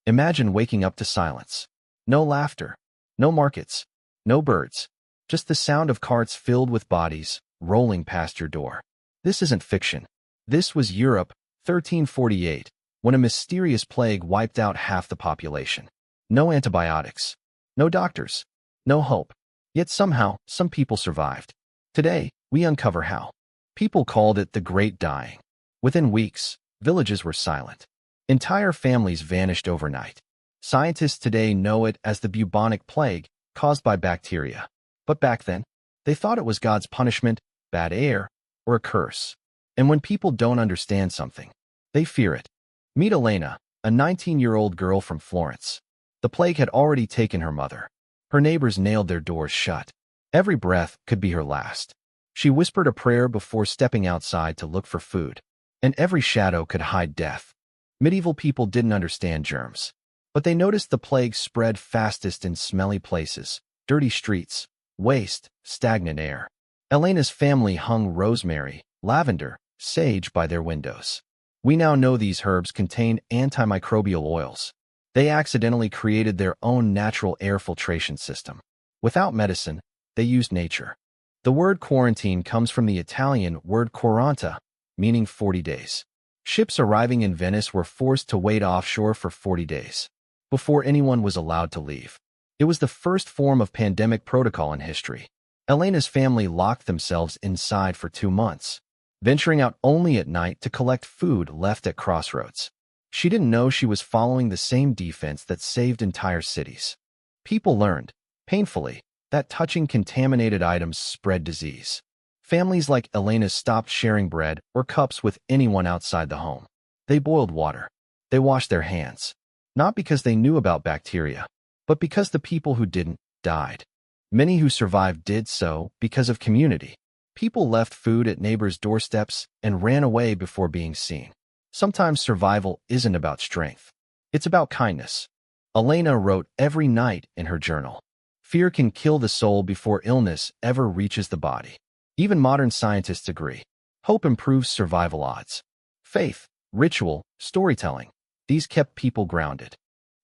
Imagine waking up to silence. No laughter, no markets, no birds, just the sound of carts filled with bodies rolling past your door. This isn't fiction. This was Europe, 1348, when a mysterious plague wiped out half the population. No antibiotics, no doctors, no hope. Yet somehow, some people survived. Today, we uncover how. People called it the Great Dying. Within weeks, villages were silent. Entire families vanished overnight. Scientists today know it as the bubonic plague caused by bacteria. But back then, they thought it was God's punishment, bad air, or a curse. And when people don't understand something, they fear it. Meet Elena, a 19-year-old girl from Florence. The plague had already taken her mother. Her neighbors nailed their doors shut. Every breath could be her last. She whispered a prayer before stepping outside to look for food. And every shadow could hide death. Medieval people didn't understand germs. But they noticed the plague spread fastest in smelly places, dirty streets, waste, stagnant air. Elena's family hung rosemary, lavender, sage by their windows. We now know these herbs contain antimicrobial oils. They accidentally created their own natural air filtration system. Without medicine, they used nature. The word quarantine comes from the Italian word quaranta, meaning 40 days. Ships arriving in Venice were forced to wait offshore for 40 days before anyone was allowed to leave. It was the first form of pandemic protocol in history. Elena's family locked themselves inside for 2 months, venturing out only at night to collect food left at crossroads. She didn't know she was following the same defense that saved entire cities. People learned, painfully, that touching contaminated items spread disease. Families like Elena's stopped sharing bread or cups with anyone outside the home. They boiled water. They washed their hands. Not because they knew about bacteria, but because the people who didn't died. Many who survived did so because of community. People left food at neighbors' doorsteps and ran away before being seen. Sometimes survival isn't about strength. It's about kindness. Elena wrote every night in her journal. Fear can kill the soul before illness ever reaches the body. Even modern scientists agree. Hope improves survival odds. Faith, ritual, storytelling, these kept people grounded.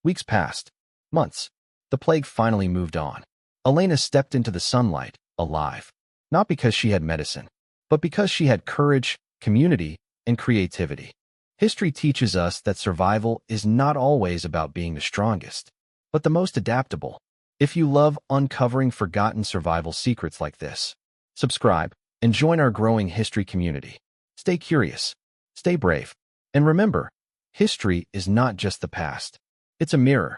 Weeks passed. Months. The plague finally moved on. Elena stepped into the sunlight, alive. Not because she had medicine, but because she had courage, community, and creativity. History teaches us that survival is not always about being the strongest, but the most adaptable. If you love uncovering forgotten survival secrets like this, subscribe and join our growing history community. Stay curious, stay brave, and remember, history is not just the past. It's a mirror.